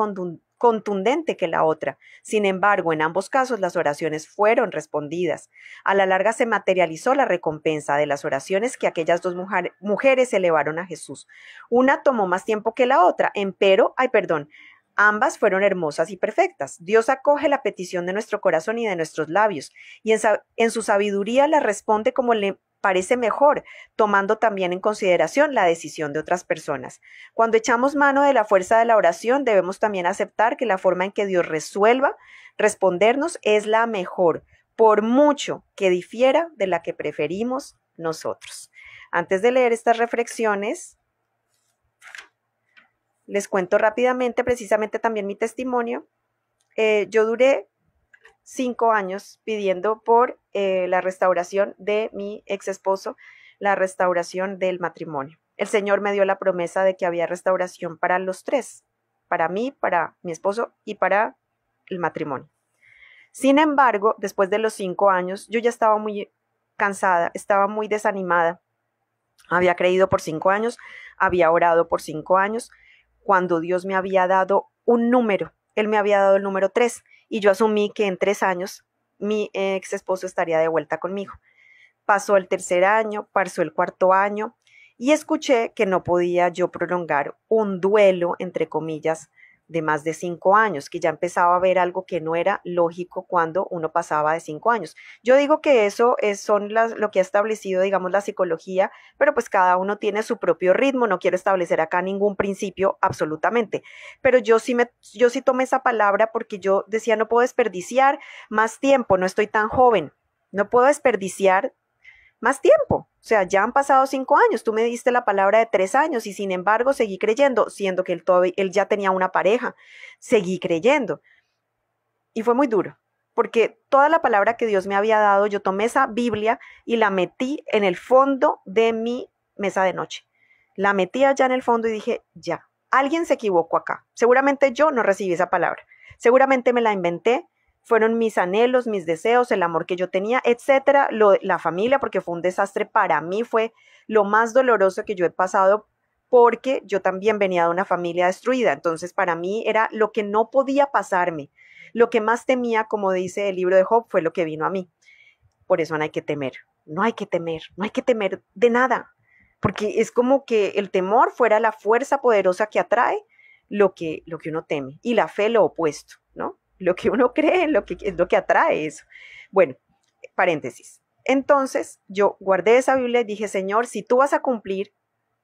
contundente que la otra. Sin embargo, en ambos casos las oraciones fueron respondidas. A la larga se materializó la recompensa de las oraciones que aquellas 2 mujeres elevaron a Jesús. Una tomó más tiempo que la otra, ambas fueron hermosas y perfectas. Dios acoge la petición de nuestro corazón y de nuestros labios, y en su sabiduría la responde como le parece mejor, tomando también en consideración la decisión de otras personas. Cuando echamos mano de la fuerza de la oración, debemos también aceptar que la forma en que Dios resuelva respondernos es la mejor, por mucho que difiera de la que preferimos nosotros. Antes de leer estas reflexiones, les cuento rápidamente, precisamente también mi testimonio. Yo duré 5 años pidiendo por la restauración de mi ex esposo, la restauración del matrimonio. El Señor me dio la promesa de que había restauración para los 3, para mí, para mi esposo y para el matrimonio. Sin embargo, después de los 5 años, yo ya estaba muy cansada, estaba muy desanimada. Había creído por 5 años, había orado por 5 años, cuando Dios me había dado un número. Él me había dado el número 3 y yo asumí que en 3 años mi ex esposo estaría de vuelta conmigo. Pasó el 3er año, pasó el 4.º año y escuché que no podía yo prolongar un duelo, entre comillas, de más de 5 años, que ya empezaba a ver algo que no era lógico cuando uno pasaba de 5 años. Yo digo que eso son lo que ha establecido, digamos, la psicología, pero pues cada uno tiene su propio ritmo, no quiero establecer acá ningún principio absolutamente, pero yo sí tomé esa palabra porque yo decía, no puedo desperdiciar más tiempo, no estoy tan joven, no puedo desperdiciar más tiempo. O sea, ya han pasado 5 años, tú me diste la palabra de 3 años y sin embargo seguí creyendo, siendo que él ya tenía una pareja, seguí creyendo. Y fue muy duro, porque toda la palabra que Dios me había dado, yo tomé esa Biblia y la metí en el fondo de mi mesa de noche. La metí allá en el fondo y dije, ya, alguien se equivocó acá. Seguramente yo no recibí esa palabra. Seguramente me la inventé. Fueron mis anhelos, mis deseos, el amor que yo tenía, etcétera, la familia, porque fue un desastre para mí, fue lo más doloroso que yo he pasado porque yo también venía de una familia destruida. Entonces, para mí era lo que no podía pasarme. Lo que más temía, como dice el libro de Job, fue lo que vino a mí. Por eso no hay que temer, no hay que temer, no hay que temer de nada, porque es como que el temor fuera la fuerza poderosa que atrae lo que uno teme, y la fe lo opuesto, ¿no? Lo que uno cree es lo que atrae eso. Bueno, paréntesis. Entonces yo guardé esa Biblia y dije, Señor, si tú vas a cumplir,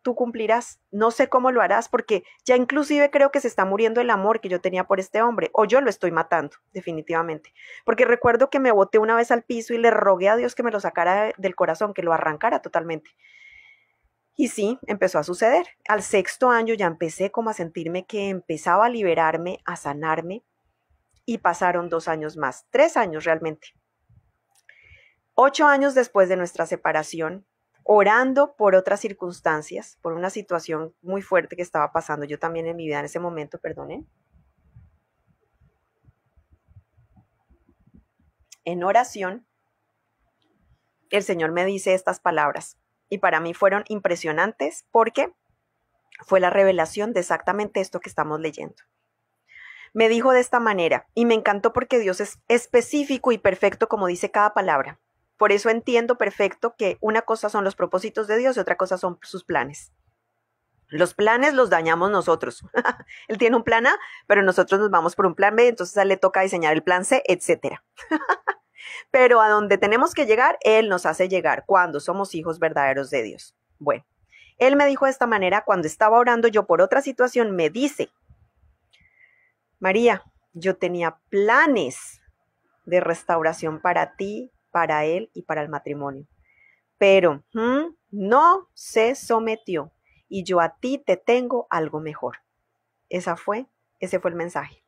tú cumplirás. No sé cómo lo harás porque ya inclusive creo que se está muriendo el amor que yo tenía por este hombre, o yo lo estoy matando, definitivamente. Porque recuerdo que me boté una vez al piso y le rogué a Dios que me lo sacara del corazón, que lo arrancara totalmente. Y sí, empezó a suceder. Al 6.º año ya empecé como a sentirme que empezaba a liberarme, a sanarme, y pasaron 2 años más, 3 años realmente. 8 años después de nuestra separación, orando por otras circunstancias, por una situación muy fuerte que estaba pasando yo también en mi vida en ese momento, perdonen. En oración, el Señor me dice estas palabras y para mí fueron impresionantes porque fue la revelación de exactamente esto que estamos leyendo. Me dijo de esta manera, y me encantó porque Dios es específico y perfecto como dice cada palabra. Por eso entiendo perfecto que una cosa son los propósitos de Dios y otra cosa son sus planes. Los planes los dañamos nosotros. Él tiene un plan A, pero nosotros nos vamos por un plan B, entonces a él le toca diseñar el plan C, etc. Pero a donde tenemos que llegar, Él nos hace llegar cuando somos hijos verdaderos de Dios. Bueno, Él me dijo de esta manera cuando estaba orando yo por otra situación, me dice, María, yo tenía planes de restauración para ti, para él y para el matrimonio, pero no se sometió y yo a ti te tengo algo mejor. Ese fue el mensaje.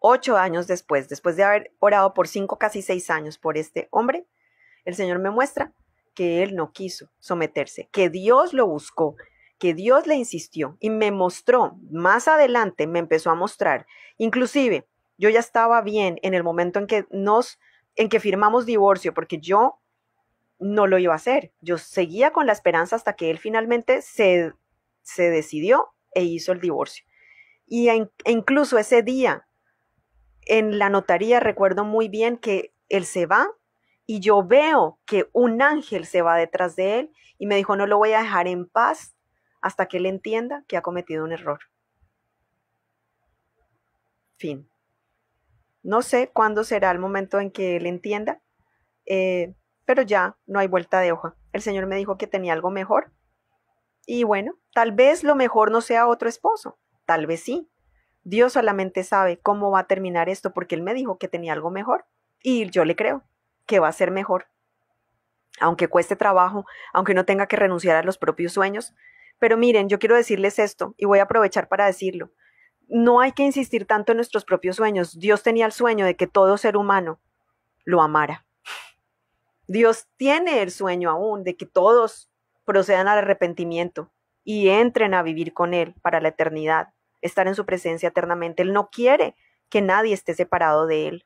8 años después de haber orado por 5, casi 6 años por este hombre, el Señor me muestra que él no quiso someterse, que Dios lo buscó, que Dios le insistió y me mostró, más adelante me empezó a mostrar, inclusive yo ya estaba bien en el momento en que firmamos divorcio, porque yo no lo iba a hacer, yo seguía con la esperanza hasta que él finalmente se decidió e hizo el divorcio. E incluso ese día en la notaría recuerdo muy bien que él se va y yo veo que un ángel se va detrás de él y me dijo, no lo voy a dejar en paz hasta que él entienda que ha cometido un error. Fin. No sé cuándo será el momento en que él entienda, pero ya no hay vuelta de hoja. El Señor me dijo que tenía algo mejor y bueno, tal vez lo mejor no sea otro esposo, tal vez sí. Dios solamente sabe cómo va a terminar esto porque Él me dijo que tenía algo mejor y yo le creo que va a ser mejor. Aunque cueste trabajo, aunque no tenga que renunciar a los propios sueños. Pero miren, yo quiero decirles esto y voy a aprovechar para decirlo. No hay que insistir tanto en nuestros propios sueños. Dios tenía el sueño de que todo ser humano lo amara. Dios tiene el sueño aún de que todos procedan al arrepentimiento y entren a vivir con Él para la eternidad, estar en su presencia eternamente. Él no quiere que nadie esté separado de Él.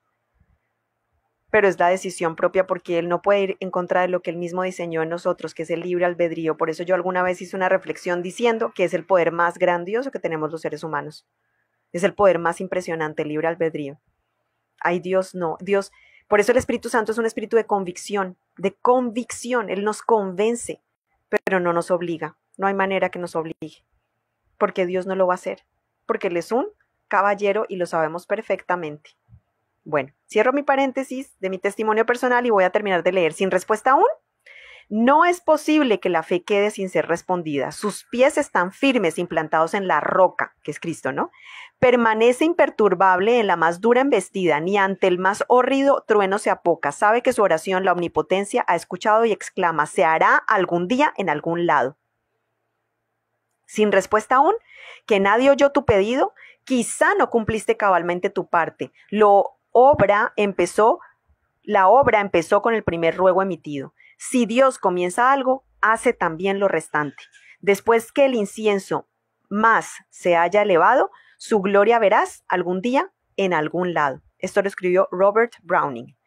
Pero es la decisión propia porque Él no puede ir en contra de lo que Él mismo diseñó en nosotros, que es el libre albedrío. Por eso yo alguna vez hice una reflexión diciendo que es el poder más grandioso que tenemos los seres humanos. Es el poder más impresionante, el libre albedrío. Ay, Dios no. Dios, por eso el Espíritu Santo es un espíritu de convicción, de convicción. Él nos convence, pero no nos obliga. No hay manera que nos obligue, porque Dios no lo va a hacer, porque Él es un caballero y lo sabemos perfectamente. Bueno, cierro mi paréntesis de mi testimonio personal y voy a terminar de leer. ¿Sin respuesta aún? No es posible que la fe quede sin ser respondida. Sus pies están firmes, implantados en la roca, que es Cristo, ¿no? Permanece imperturbable en la más dura embestida, ni ante el más horrido trueno se apoca. Sabe que su oración, la omnipotencia, ha escuchado y exclama, se hará algún día en algún lado. Sin respuesta aún, que nadie oyó tu pedido, quizá no cumpliste cabalmente tu parte. La obra empezó con el primer ruego emitido. Si Dios comienza algo, hace también lo restante. Después que el incienso más se haya elevado, su gloria verás algún día en algún lado. Esto lo escribió Robert Browning.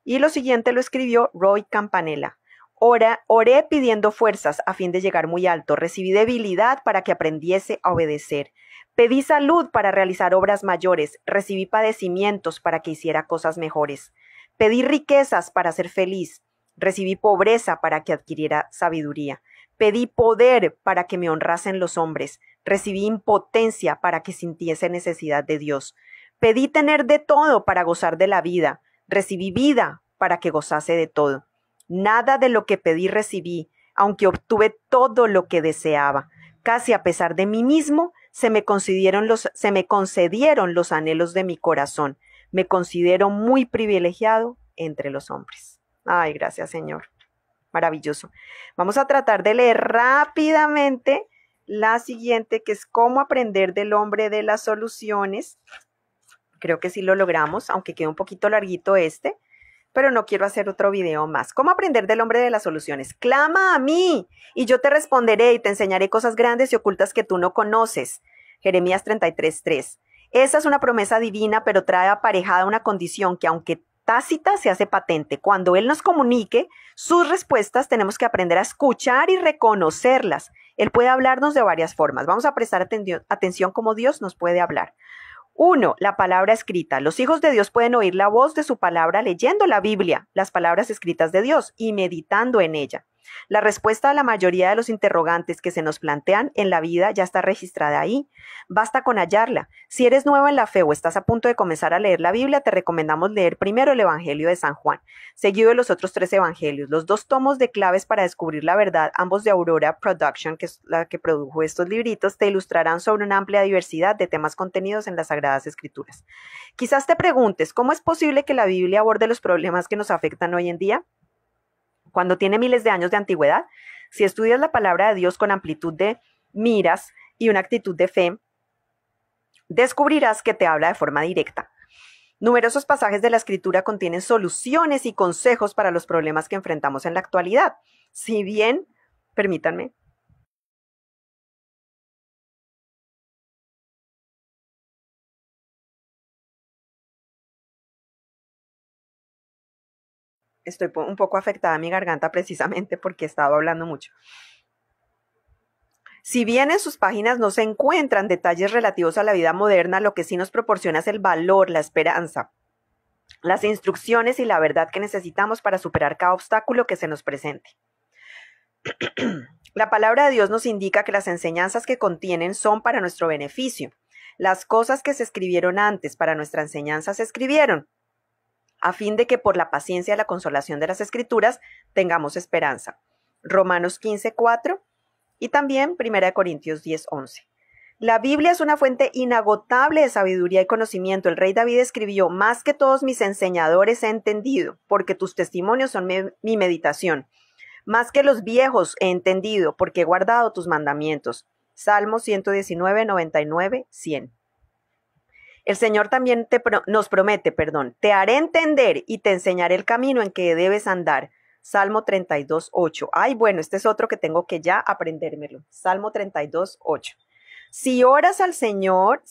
Y lo siguiente lo escribió Roy Campanella. Oré pidiendo fuerzas a fin de llegar muy alto. Recibí debilidad para que aprendiese a obedecer. Pedí salud para realizar obras mayores. Recibí padecimientos para que hiciera cosas mejores. Pedí riquezas para ser feliz. Recibí pobreza para que adquiriera sabiduría. Pedí poder para que me honrasen los hombres. Recibí impotencia para que sintiese necesidad de Dios. Pedí tener de todo para gozar de la vida. Recibí vida para que gozase de todo. Nada de lo que pedí recibí, aunque obtuve todo lo que deseaba. Casi a pesar de mí mismo, se me concedieron los anhelos de mi corazón. Me considero muy privilegiado entre los hombres. Ay, gracias, Señor. Maravilloso. Vamos a tratar de leer rápidamente la siguiente, que es cómo aprender del hombre de las soluciones. Creo que sí lo logramos, aunque quede un poquito larguito este, pero no quiero hacer otro video más. ¿Cómo aprender del hombre de las soluciones? Clama a mí y yo te responderé y te enseñaré cosas grandes y ocultas que tú no conoces. Jeremías 33:3. Esa es una promesa divina, pero trae aparejada una condición que aunque tácita se hace patente. Cuando Él nos comunique sus respuestas, tenemos que aprender a escuchar y reconocerlas. Él puede hablarnos de varias formas. Vamos a prestar atención cómo Dios nos puede hablar. 1. La palabra escrita. Los hijos de Dios pueden oír la voz de su palabra leyendo la Biblia, las palabras escritas de Dios, y meditando en ella. La respuesta a la mayoría de los interrogantes que se nos plantean en la vida ya está registrada ahí. Basta con hallarla. Si eres nuevo en la fe o estás a punto de comenzar a leer la Biblia, te recomendamos leer primero el Evangelio de San Juan, seguido de los otros 3 evangelios. Los 2 tomos de claves para descubrir la verdad, ambos de Aurora Production, que es la que produjo estos libritos, te ilustrarán sobre una amplia diversidad de temas contenidos en las Sagradas Escrituras. Quizás te preguntes, ¿cómo es posible que la Biblia aborde los problemas que nos afectan hoy en día? Cuando tiene miles de años de antigüedad, si estudias la palabra de Dios con amplitud de miras y una actitud de fe, descubrirás que te habla de forma directa. Numerosos pasajes de la Escritura contienen soluciones y consejos para los problemas que enfrentamos en la actualidad. Si bien, permítanme, estoy un poco afectada a mi garganta precisamente porque he estado hablando mucho. Si bien en sus páginas no se encuentran detalles relativos a la vida moderna, lo que sí nos proporciona es el valor, la esperanza, las instrucciones y la verdad que necesitamos para superar cada obstáculo que se nos presente. La palabra de Dios nos indica que las enseñanzas que contienen son para nuestro beneficio. Las cosas que se escribieron antes para nuestra enseñanza se escribieron, a fin de que por la paciencia y la consolación de las Escrituras tengamos esperanza. Romanos 15:4 y también 1 Corintios 10:11. La Biblia es una fuente inagotable de sabiduría y conocimiento. El rey David escribió: más que todos mis enseñadores he entendido, porque tus testimonios son mi meditación. Más que los viejos he entendido, porque he guardado tus mandamientos. Salmo 119, 99, 100. El Señor también nos promete, te haré entender y te enseñaré el camino en que debes andar. Salmo 32:8. Ay, bueno, este es otro que tengo que ya aprendérmelo. Salmo 32:8. Si oras, el Señor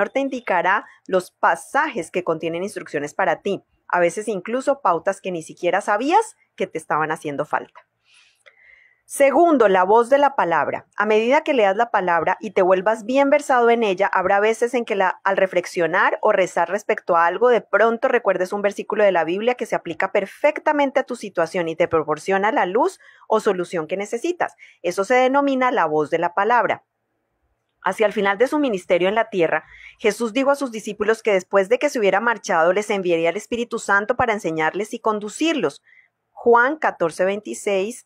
te indicará los pasajes que contienen instrucciones para ti, a veces incluso pautas que ni siquiera sabías que te estaban haciendo falta. Segundo, la voz de la palabra. A medida que leas la palabra y te vuelvas bien versado en ella, habrá veces en que al reflexionar o rezar respecto a algo, de pronto recuerdes un versículo de la Biblia que se aplica perfectamente a tu situación y te proporciona la luz o solución que necesitas. Eso se denomina la voz de la palabra. Hacia el final de su ministerio en la tierra, Jesús dijo a sus discípulos que después de que se hubiera marchado, les enviaría el Espíritu Santo para enseñarles y conducirlos. Juan 14:26,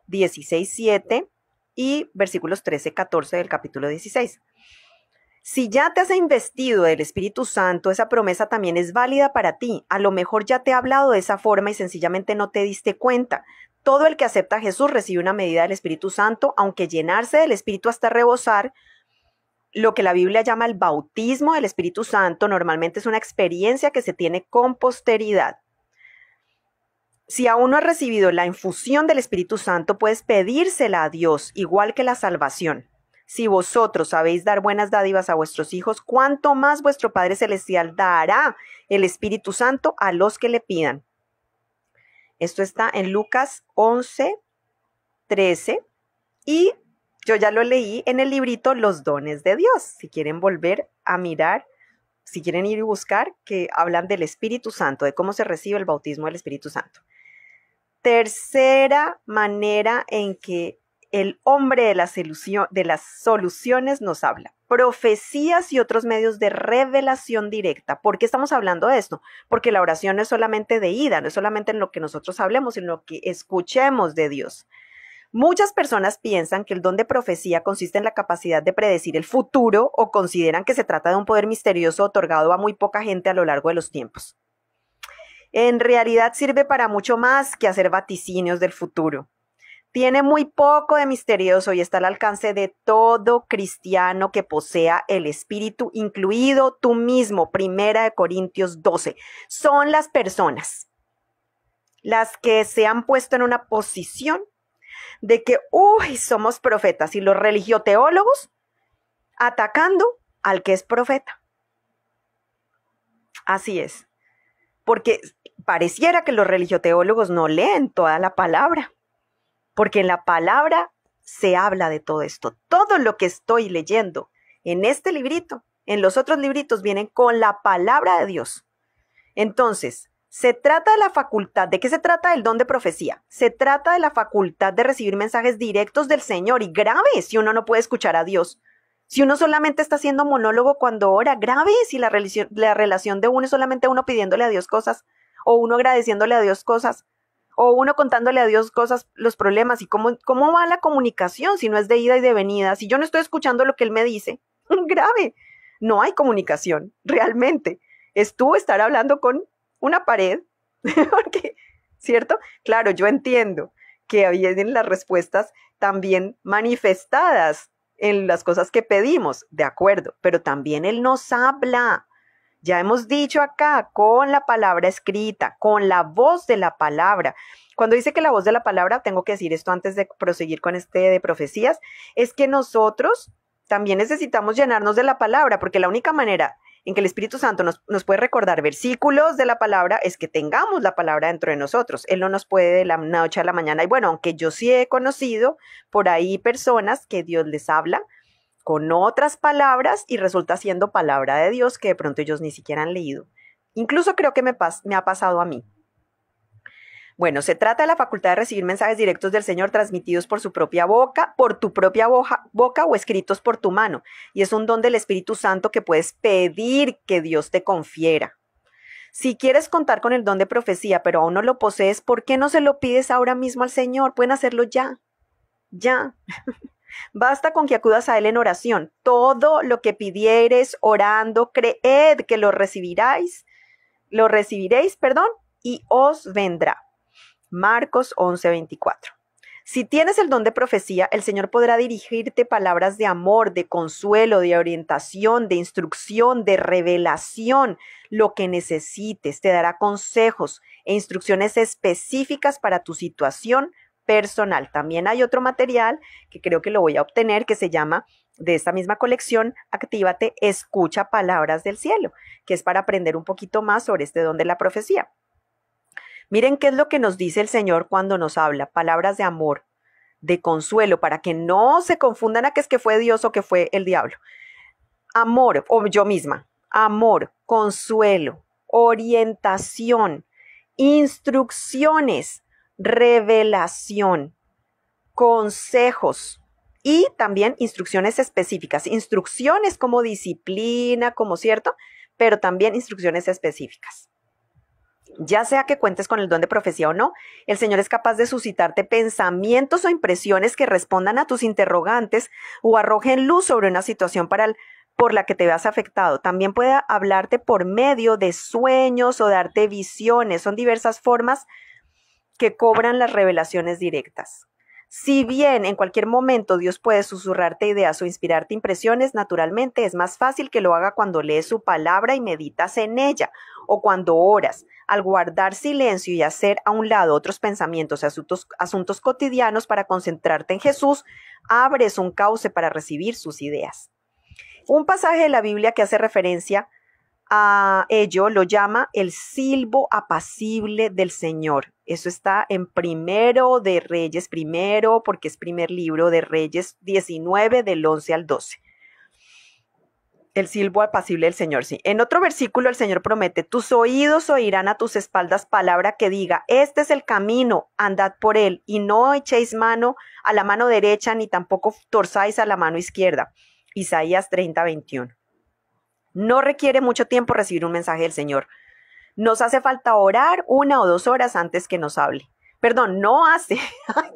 16:7 y versículos 13-14 del capítulo 16. Si ya te has investido del Espíritu Santo, esa promesa también es válida para ti. A lo mejor ya te he hablado de esa forma y sencillamente no te diste cuenta. Todo el que acepta a Jesús recibe una medida del Espíritu Santo, aunque llenarse del Espíritu hasta rebosar, lo que la Biblia llama el bautismo del Espíritu Santo, normalmente es una experiencia que se tiene con posteridad. Si aún no has recibido la infusión del Espíritu Santo, puedes pedírsela a Dios, igual que la salvación. Si vosotros sabéis dar buenas dádivas a vuestros hijos, ¿cuánto más vuestro Padre Celestial dará el Espíritu Santo a los que le pidan? Esto está en Lucas 11:13 y yo ya lo leí en el librito Los Dones de Dios. Si quieren volver a mirar, si quieren ir y buscar, que hablan del Espíritu Santo, de cómo se recibe el bautismo del Espíritu Santo. Tercera manera en que el hombre de las soluciones nos habla. Profecías y otros medios de revelación directa. ¿Por qué estamos hablando de esto? Porque la oración no es solamente de ida, no es solamente en lo que nosotros hablemos, sino en lo que escuchemos de Dios. Muchas personas piensan que el don de profecía consiste en la capacidad de predecir el futuro o consideran que se trata de un poder misterioso otorgado a muy poca gente a lo largo de los tiempos. En realidad sirve para mucho más que hacer vaticinios del futuro. Tiene muy poco de misterioso y está al alcance de todo cristiano que posea el Espíritu, incluido tú mismo. 1 Corintios 12. Son las personas las que se han puesto en una posición de que, somos profetas, y los religioteólogos atacando al que es profeta. Así es. porque pareciera que los religioteólogos no leen toda la palabra, porque en la palabra se habla de todo esto. Todo lo que estoy leyendo en este librito, en los otros libritos, vienen con la palabra de Dios. Entonces, se trata de la facultad. ¿De qué se trata el don de profecía? Se trata de la facultad de recibir mensajes directos del Señor, y grave si uno no puede escuchar a Dios. Si uno solamente está haciendo monólogo cuando ora, grave si la relación de uno es solamente uno pidiéndole a Dios cosas, o uno agradeciéndole a Dios cosas, o uno contándole a Dios cosas, los problemas. ¿Y cómo va la comunicación si no es de ida y de venida? Si yo no estoy escuchando lo que Él me dice, grave, no hay comunicación, realmente. Es tú estar hablando con una pared, porque, ¿cierto? Claro, yo entiendo que vienen las respuestas también manifestadas en las cosas que pedimos, de acuerdo, pero también Él nos habla. Ya hemos dicho acá, con la palabra escrita, con la voz de la palabra. Cuando dice que la voz de la palabra, tengo que decir esto antes de proseguir con este de profecías, es que nosotros también necesitamos llenarnos de la palabra, porque la única manera en que el Espíritu Santo nos puede recordar versículos de la palabra es que tengamos la palabra dentro de nosotros. Él no nos puede de la noche a la mañana. Y bueno, aunque yo sí he conocido por ahí personas que Dios les habla con otras palabras y resulta siendo palabra de Dios que de pronto ellos ni siquiera han leído. Incluso creo que me ha pasado a mí. Bueno, se trata de la facultad de recibir mensajes directos del Señor transmitidos por su propia boca, por tu propia boca o escritos por tu mano. Y es un don del Espíritu Santo que puedes pedir que Dios te confiera. Si quieres contar con el don de profecía, pero aún no lo posees, ¿por qué no se lo pides ahora mismo al Señor? Pueden hacerlo ya. Ya. Basta con que acudas a Él en oración. Todo lo que pidieres orando, creed que lo recibiréis, y os vendrá. Marcos 11:24. Si tienes el don de profecía, el Señor podrá dirigirte palabras de amor, de consuelo, de orientación, de instrucción, de revelación, lo que necesites. Te dará consejos e instrucciones específicas para tu situación personal. También hay otro material que creo que lo voy a obtener, que se llama, de esta misma colección, Actívate, escucha palabras del cielo, que es para aprender un poquito más sobre este don de la profecía. Miren qué es lo que nos dice el Señor cuando nos habla, palabras de amor, de consuelo, para que no se confundan a que es que fue Dios o que fue el diablo. Amor, o yo misma, amor, consuelo, orientación, instrucciones, revelación, consejos y también instrucciones específicas. Instrucciones como disciplina, como cierto, pero también instrucciones específicas. Ya sea que cuentes con el don de profecía o no, el Señor es capaz de suscitarte pensamientos o impresiones que respondan a tus interrogantes o arrojen luz sobre una situación por la que te veas afectado. También puede hablarte por medio de sueños o darte visiones. Son diversas formas que cobran las revelaciones directas. Si bien en cualquier momento Dios puede susurrarte ideas o inspirarte impresiones, naturalmente es más fácil que lo haga cuando lees su palabra y meditas en ella, o cuando oras. Al guardar silencio y hacer a un lado otros pensamientos y asuntos cotidianos para concentrarte en Jesús, abres un cauce para recibir sus ideas. Un pasaje de la Biblia que hace referencia a ello lo llama el silbo apacible del Señor. Eso está en Primero de Reyes, porque es primer libro de Reyes 19 del 11 al 12. El silbo apacible del Señor, sí. En otro versículo el Señor promete, tus oídos oirán a tus espaldas palabra que diga, este es el camino, andad por él, y no echéis mano a la mano derecha, ni tampoco torzáis a la mano izquierda. Isaías 30:21. No requiere mucho tiempo recibir un mensaje del Señor. Nos hace falta orar 1 o 2 horas antes que nos hable. Perdón, no hace,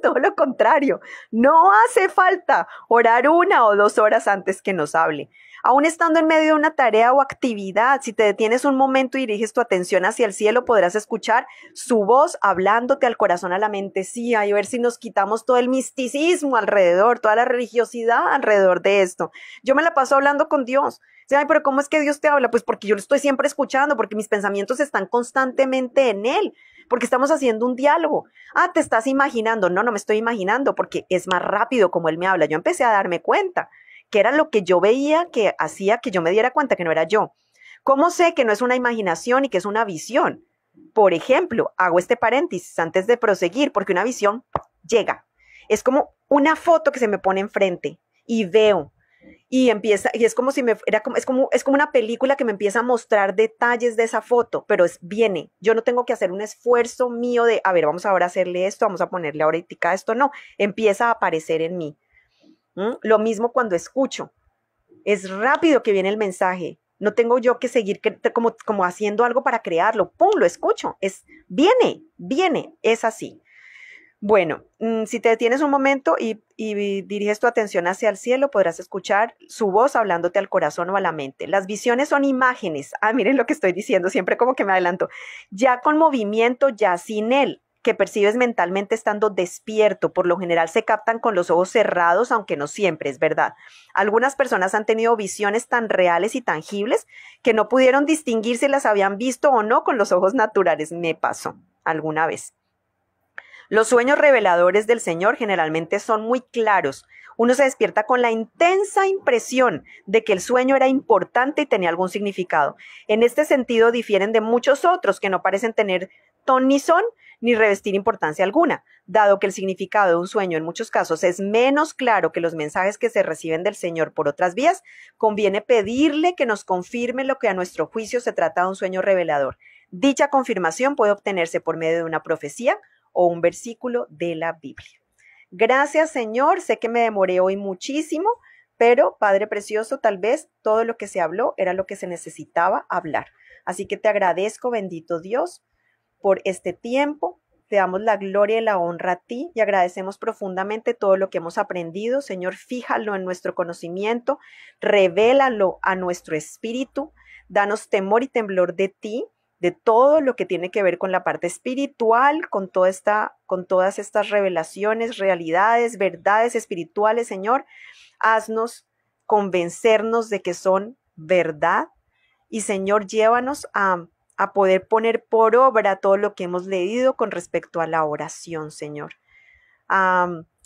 todo lo contrario, no hace falta orar 1 o 2 horas antes que nos hable. Aún estando en medio de una tarea o actividad, si te detienes un momento y diriges tu atención hacia el cielo, podrás escuchar su voz hablándote al corazón, a la mente. Sí, a ver si nos quitamos todo el misticismo alrededor, toda la religiosidad alrededor de esto. Yo me la paso hablando con Dios. Ay, pero ¿cómo es que Dios te habla? Pues porque yo lo estoy siempre escuchando, porque mis pensamientos están constantemente en Él, porque estamos haciendo un diálogo. Te estás imaginando. No, no me estoy imaginando, porque es más rápido como Él me habla. Yo empecé a darme cuenta que era lo que yo veía que hacía que yo me diera cuenta que no era yo. ¿Cómo sé que no es una imaginación y que es una visión? Por ejemplo, hago este paréntesis antes de proseguir, porque una visión llega. Es como una foto que se me pone enfrente y veo. Y empieza, y es como si me, era como, es como una película que me empieza a mostrar detalles de esa foto, pero viene. Yo no tengo que hacer un esfuerzo mío de, a ver, vamos ahora a hacerle esto, vamos a ponerle ahorita esto, no. Empieza a aparecer en mí. Lo mismo cuando escucho. Es rápido que viene el mensaje. No tengo yo que seguir como haciendo algo para crearlo. ¡Pum! Lo escucho. Viene. Es así. Bueno, si te detienes un momento y diriges tu atención hacia el cielo, podrás escuchar su voz hablándote al corazón o a la mente. Las visiones son imágenes. Miren lo que estoy diciendo, siempre como que me adelanto. Ya con movimiento, ya sin él, que percibes mentalmente estando despierto. Por lo general se captan con los ojos cerrados, aunque no siempre, es verdad. Algunas personas han tenido visiones tan reales y tangibles que no pudieron distinguir si las habían visto o no con los ojos naturales. Me pasó alguna vez. Los sueños reveladores del Señor generalmente son muy claros. Uno se despierta con la intensa impresión de que el sueño era importante y tenía algún significado. En este sentido difieren de muchos otros que no parecen tener ton ni son ni revestir importancia alguna, dado que el significado de un sueño en muchos casos es menos claro que los mensajes que se reciben del Señor por otras vías. Conviene pedirle que nos confirme lo que a nuestro juicio se trata de un sueño revelador. Dicha confirmación puede obtenerse por medio de una profecía o un versículo de la Biblia. Gracias, Señor. Sé que me demoré hoy muchísimo, pero Padre Precioso, tal vez todo lo que se habló era lo que se necesitaba hablar. Así que te agradezco, bendito Dios, por este tiempo. Te damos la gloria y la honra a ti y agradecemos profundamente todo lo que hemos aprendido. Señor, fíjalo en nuestro conocimiento, revélalo a nuestro espíritu, danos temor y temblor de ti, de todo lo que tiene que ver con la parte espiritual, con todas estas revelaciones, realidades, verdades espirituales, Señor. Haznos convencernos de que son verdad y, Señor, llévanos a poder poner por obra todo lo que hemos leído con respecto a la oración, Señor.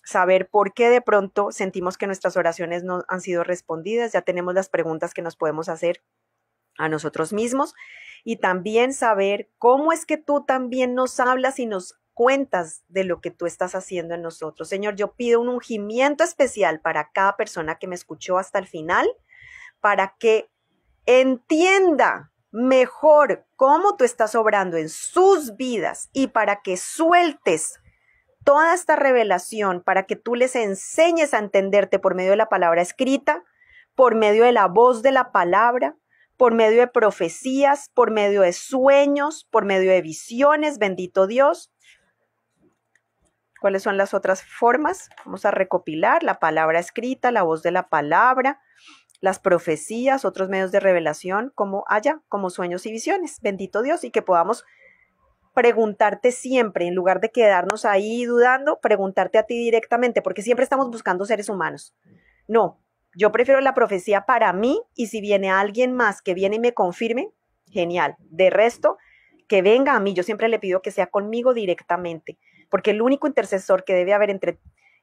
Saber por qué de pronto sentimos que nuestras oraciones no han sido respondidas, ya tenemos las preguntas que nos podemos hacer a nosotros mismos, y también saber cómo es que tú también nos hablas y nos cuentas de lo que tú estás haciendo en nosotros. Señor, yo pido un ungimiento especial para cada persona que me escuchó hasta el final, para que entienda mejor cómo tú estás obrando en sus vidas y para que sueltes toda esta revelación, para que tú les enseñes a entenderte por medio de la palabra escrita, por medio de la voz de la palabra, por medio de profecías, por medio de sueños, por medio de visiones, bendito Dios. ¿Cuáles son las otras formas? Vamos a recopilar la palabra escrita, la voz de la palabra, las profecías, otros medios de revelación, como sueños y visiones. Bendito Dios, y que podamos preguntarte siempre, en lugar de quedarnos ahí dudando, preguntarte a ti directamente, porque siempre estamos buscando seres humanos. No. Yo prefiero la profecía para mí, y si viene alguien más que viene y me confirme, genial. De resto, que venga a mí. Yo siempre le pido que sea conmigo directamente, porque el único intercesor que debe haber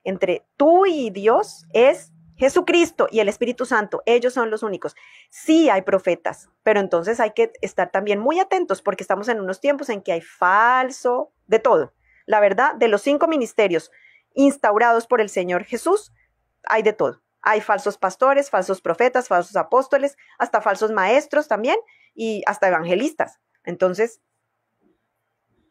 entre tú y Dios es Jesucristo y el Espíritu Santo. Ellos son los únicos. Sí hay profetas, pero entonces hay que estar también muy atentos, porque estamos en unos tiempos en que hay falso de todo. La verdad, de los 5 ministerios instaurados por el Señor Jesús, hay de todo. Hay falsos pastores, falsos profetas, falsos apóstoles, hasta falsos maestros también, y hasta evangelistas. Entonces,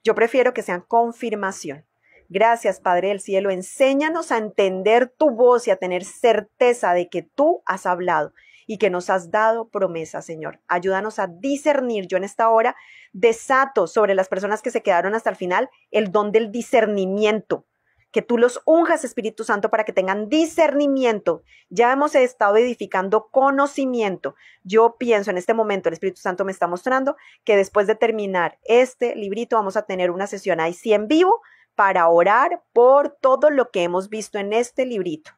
yo prefiero que sean confirmación. Gracias, Padre del Cielo. Enséñanos a entender tu voz y a tener certeza de que tú has hablado y que nos has dado promesas, Señor. Ayúdanos a discernir. Yo en esta hora desato sobre las personas que se quedaron hasta el final el don del discernimiento. Que tú los unjas, Espíritu Santo, para que tengan discernimiento. Ya hemos estado edificando conocimiento. Yo pienso en este momento, el Espíritu Santo me está mostrando que después de terminar este librito vamos a tener una sesión ahí sí en vivo para orar por todo lo que hemos visto en este librito.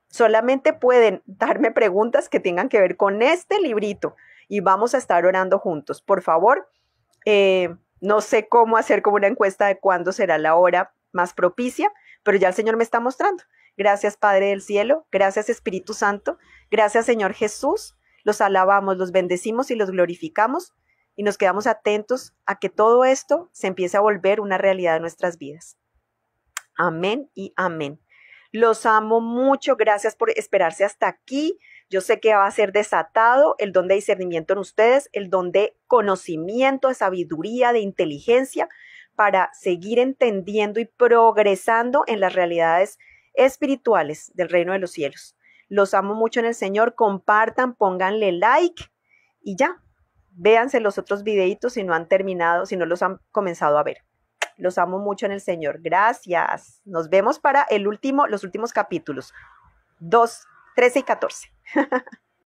Solamente pueden darme preguntas que tengan que ver con este librito y vamos a estar orando juntos. Por favor, no sé cómo hacer como una encuesta de cuándo será la hora más propicia, pero ya el Señor me está mostrando. Gracias, Padre del Cielo. Gracias, Espíritu Santo. Gracias, Señor Jesús. Los alabamos, los bendecimos y los glorificamos y nos quedamos atentos a que todo esto se empiece a volver una realidad de nuestras vidas. Amén y amén. Los amo mucho, gracias por esperarse hasta aquí. Yo sé que va a ser desatado el don de discernimiento en ustedes, el don de conocimiento, de sabiduría, de inteligencia, para seguir entendiendo y progresando en las realidades espirituales del reino de los cielos. Los amo mucho en el Señor, compartan, pónganle like y ya, véanse los otros videitos si no han terminado, si no los han comenzado a ver. Los amo mucho en el Señor. Gracias. Nos vemos para los últimos capítulos. 2, 13 y 14.